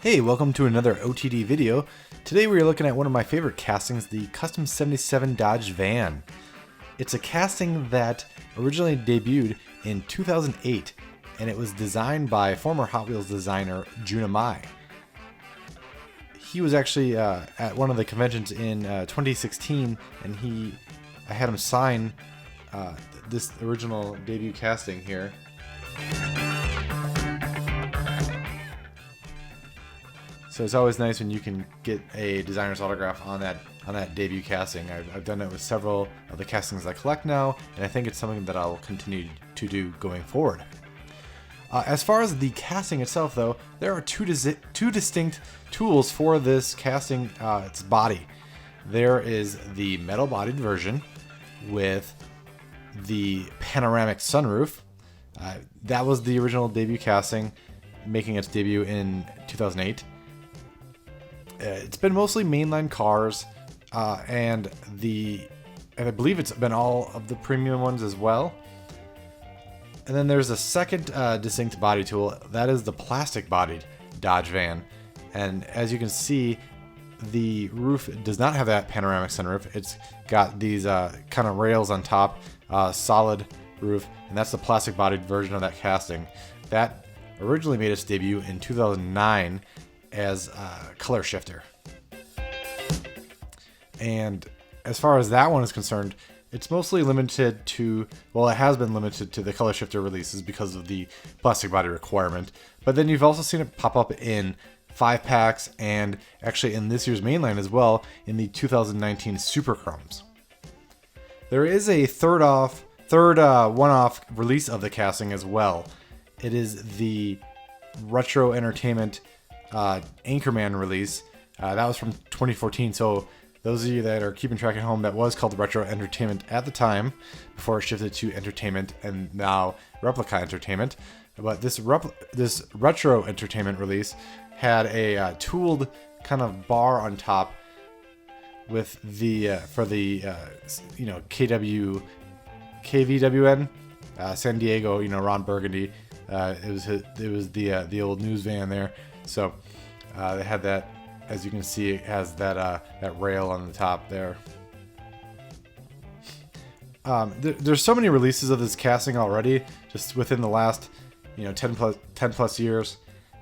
Hey, welcome to another OTD video. Today we are looking at one of my favorite castings, the Custom 77 Dodge van. It's a casting that originally debuted in 2008, and it was designed by former Hot Wheels designer Jun Imai. He was actually at one of the conventions in 2016, and I had him sign this original debut casting here. So it's always nice when you can get a designer's autograph on that debut casting. I've done it with several of the castings I collect now, and I think it's something that I'll continue to do going forward. As far as the casting itself, though, there are two distinct tools for this casting. Its body. There is the metal-bodied version with the panoramic sunroof. That was the original debut casting, making its debut in 2008. It's been mostly mainline cars, and I believe it's been all of the premium ones as well. And then there's a second distinct body tool. That is the plastic-bodied Dodge van. And as you can see, the roof does not have that panoramic sunroof. It's got these kind of rails on top, solid roof, and that's the plastic-bodied version of that casting. That originally made its debut in 2009 as a color shifter. And as far as that one is concerned, it's mostly limited to, well, it has been limited to the color shifter releases because of the plastic body requirement. But then you've also seen it pop up in 5-packs and actually in this year's mainline as well in the 2019 Super Chromes. There is a third one-off release of the casting as well. It is the Retro Entertainment Anchorman release. That was from 2014, so those of you that are keeping track at home, that was called Retro Entertainment at the time, before it shifted to Entertainment and now Replica Entertainment. But this Retro Entertainment release had a tooled kind of bar on top with the KVWN San Diego, Ron Burgundy. It was the old news van there. So they had that. As you can see, it has that rail on the top there. There's so many releases of this casting already, just within the last 10 plus years,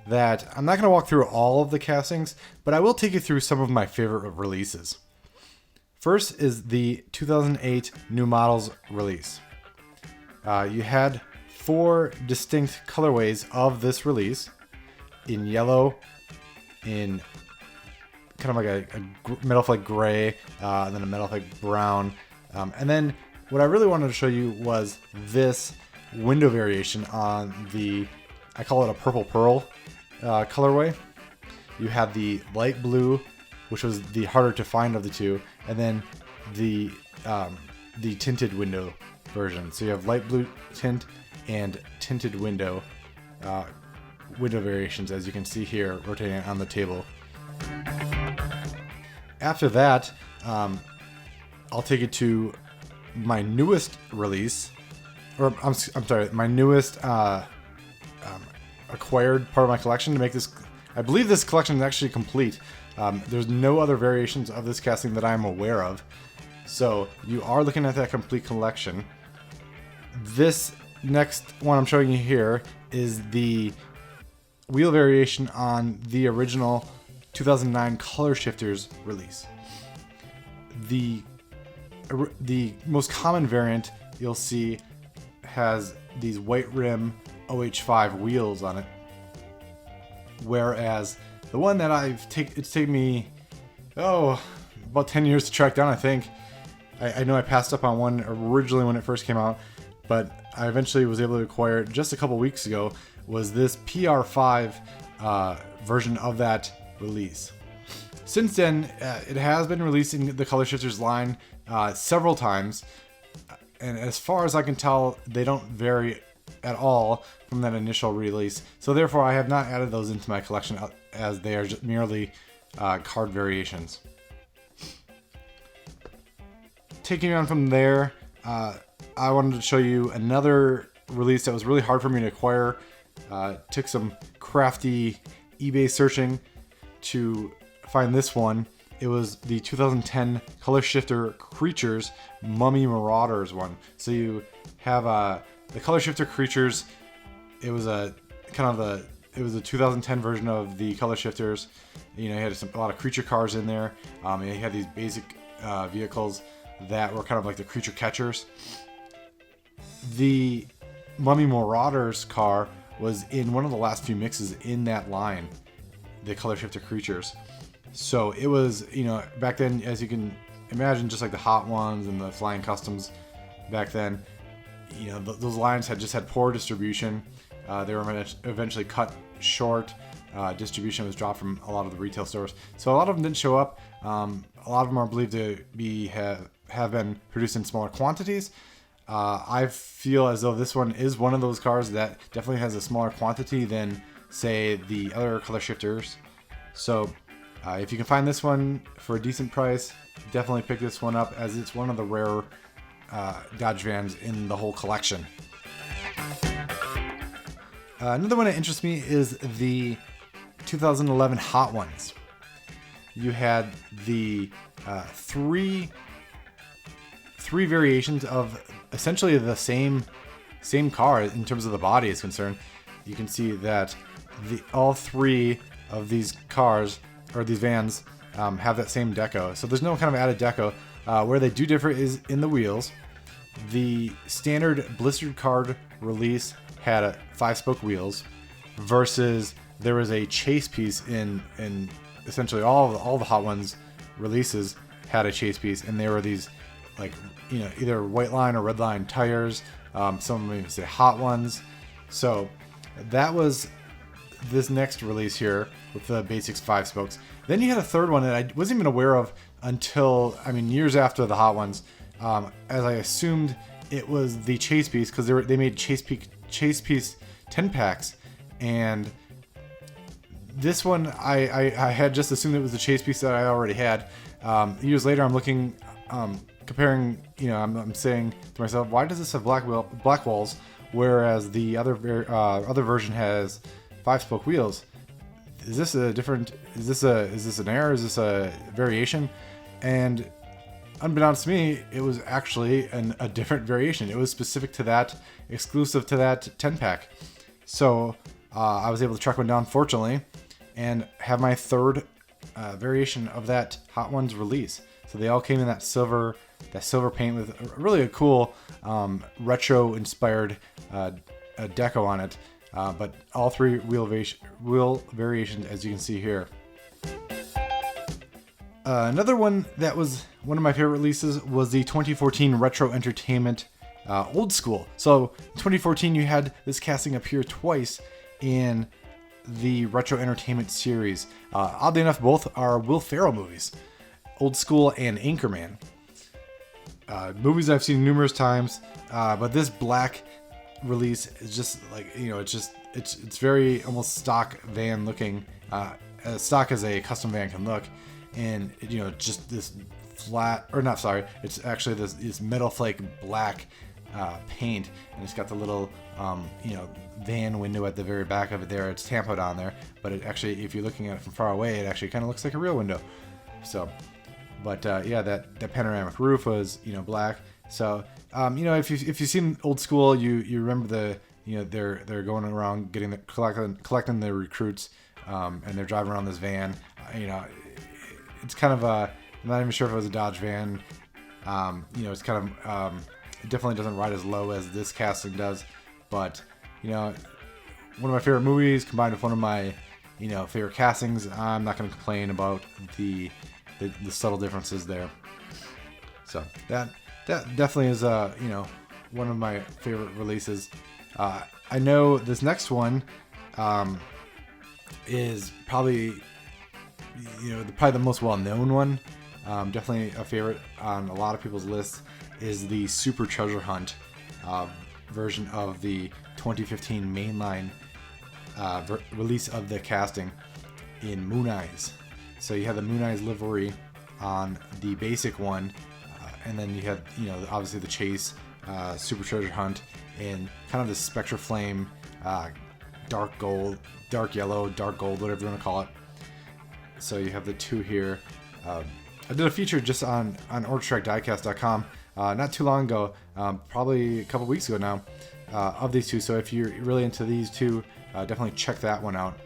that I'm not going to walk through all of the castings, but I will take you through some of my favorite releases. First is the 2008 New Models release. You had 4 distinct colorways of this release: in yellow, in kind of like a metallic gray, and then a metallic brown. And then what I really wanted to show you was this window variation on I call it a purple pearl colorway. You have the light blue, which was the harder to find of the two, and then the tinted window version. So you have light blue tint and tinted window variations, as you can see here rotating on the table. After that, I'll take it to my newest release, or I'm sorry, my newest acquired part of my collection to make this. I believe this collection is actually complete. There's no other variations of this casting that I'm aware of, so you are looking at that complete collection. This next one I'm showing you here is the wheel variation on the original 2009 Color Shifters release. The most common variant you'll see has these white rim OH5 wheels on it, whereas the one that it's taken me about 10 years to track down. I think I know I passed up on one originally when it first came out, but I eventually was able to acquire it just a couple weeks ago. Was this PR5 version of that release. Since then, it has been released in the Color Shifters line several times, and as far as I can tell, they don't vary at all from that initial release. So therefore, I have not added those into my collection, as they are just merely card variations. Taking on from there, I wanted to show you another release that was really hard for me to acquire. Took some crafty eBay searching to find this one. It was the 2010 Color Shifter Creatures Mummy Marauders one. So you have the Color Shifter Creatures. It was a 2010 version of the Color Shifters. You had a lot of creature cars in there. And you had these basic vehicles that were kind of like the creature catchers. The Mummy Marauders car was in one of the last few mixes in that line, the Color Shifter Creatures. So it was, back then, as you can imagine, just like the Hot Ones and the Flying Customs back then, those lines had poor distribution. They were eventually cut short. Distribution was dropped from a lot of the retail stores. So a lot of them didn't show up. A lot of them are believed to have been produced in smaller quantities. I feel as though this one is one of those cars that definitely has a smaller quantity than, say, the other Color Shifters. So if you can find this one for a decent price, definitely pick this one up, as it's one of the rare Dodge vans in the whole collection. Another one that interests me is the 2011 Hot Ones. You had the three variations of essentially the same car in terms of the body is concerned. You can see that all three of these cars, or these vans, have that same deco. So there's no kind of added deco. Where they do differ is in the wheels. The standard blistered card release had 5-spoke wheels, versus there was a chase piece in essentially all the Hot Ones releases had a chase piece, and they were these either white line or red line tires. Some of them even say Hot Ones. So that was this next release here with the basics 5 spokes. Then you had a third one that I wasn't even aware of until years after the Hot Ones, as I assumed it was the chase piece, because they made chase piece 10 packs, and this one I had just assumed it was the chase piece that I already had. Years later, I'm looking, comparing. I'm saying to myself, why does this have black walls, whereas the other version has 5-spoke wheels? Is this a different? Is this an error? Is this a variation? And unbeknownst to me, it was actually a different variation. It was specific to that, exclusive to that 10-pack. So I was able to track one down, fortunately, and have my third variation of that Hot Ones release. So they all came in that silver paint with really a cool retro-inspired deco on it. But all three wheel variations, as you can see here. Another one that was one of my favorite releases was the 2014 Retro Entertainment Old School. So in 2014, you had this casting appear twice in the Retro Entertainment series. Oddly enough, both are Will Ferrell movies, Old School and Anchorman. Movies I've seen numerous times, but this black release is just it's very almost stock van looking, as stock as a custom van can look. And just this flat, or not, sorry, it's actually this metal flake black paint, and it's got the little van window at the very back of it there. It's tampoed on there, but it actually, if you're looking at it from far away, it actually kind of looks like a real window. So, but yeah, that panoramic roof was black. So if you've seen Old School, you remember they're going around collecting the recruits, and they're driving around this van. It's kind of I'm not even sure if it was a Dodge van. It's kind of it definitely doesn't ride as low as this casting does, but one of my favorite movies combined with one of my favorite castings. I'm not going to complain about the subtle differences there. So that definitely is one of my favorite releases. I know this next one is probably the most well-known one. Definitely a favorite on a lot of people's lists is the Super Treasure Hunt version of the 2015 mainline release of the casting in Moon Eyes. So you have the Moon Eyes livery on the basic one, and then you have obviously the Chase Super Treasure Hunt in kind of the Spectra Flame dark gold, dark yellow, dark gold, whatever you want to call it. So you have the two here. I did a feature just on Diecast.com not too long ago, probably a couple weeks ago now, of these two. So if you're really into these two, definitely check that one out.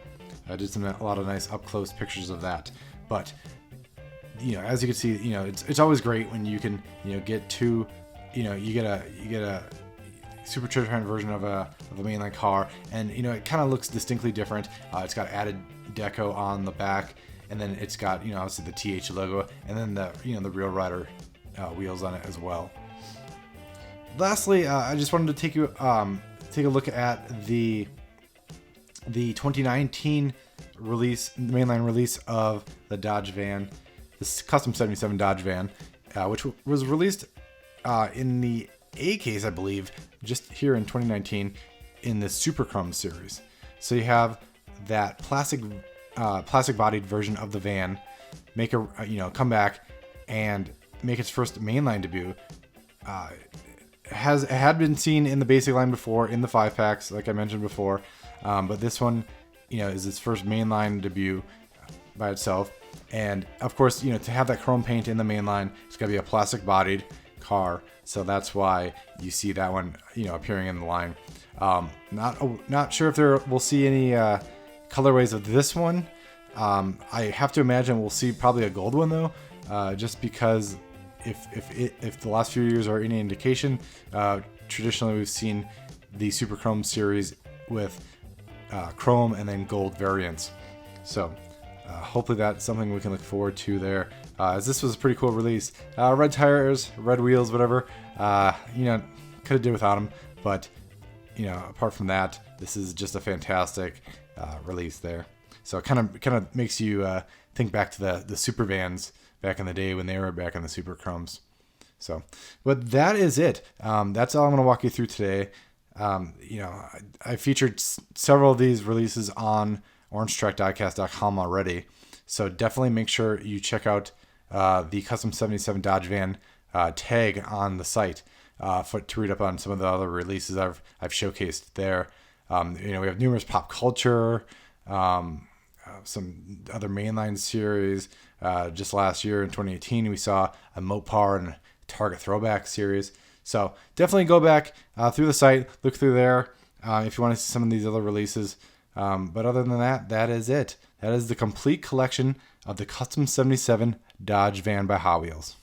I did a lot of nice up close pictures of that. But as you can see, it's always great when you can get two, you get a supercharged version of a mainline car, and it kind of looks distinctly different. It's got added deco on the back, and then it's got obviously the TH logo, and then the Real Rider wheels on it as well. Lastly, I just wanted to take a look at the 2019 release, mainline release of the Dodge van, this custom 77 Dodge van, which was released in the A case, I believe, just here in 2019 in the Super Chrome series. So you have that plastic bodied version of the van make a come back and make its first mainline debut. It had been seen in the basic line before in the 5-packs, like I mentioned before, but this one is its first mainline debut by itself. And of course, to have that chrome paint in the mainline, it's got to be a plastic bodied car, so that's why you see that one appearing in the line. Not sure if we'll see any colorways of this one. I have to imagine we'll see probably a gold one though, just because if the last few years are any indication, traditionally we've seen the Super Chrome series with chrome and then gold variants. So hopefully that's something we can look forward to there, as this was a pretty cool release. Red tires, red wheels, whatever, could have did without them, but apart from that, this is just a fantastic release there. So it kind of makes you think back to the super vans back in the day when they were back in the Super Chromes. So, but that is it. That's all I'm going to walk you through today. I featured several of these releases on OrangeTrackDiecast.com already, so definitely make sure you check out the Custom 77 Dodge Van tag on the site to read up on some of the other releases I've showcased there. We have numerous pop culture, some other mainline series. Just last year in 2018, we saw a Mopar and Target Throwback series. So definitely go back through the site, look through there if you want to see some of these other releases. But other than that, that is it. That is the complete collection of the Custom 77 Dodge Van by Hot Wheels.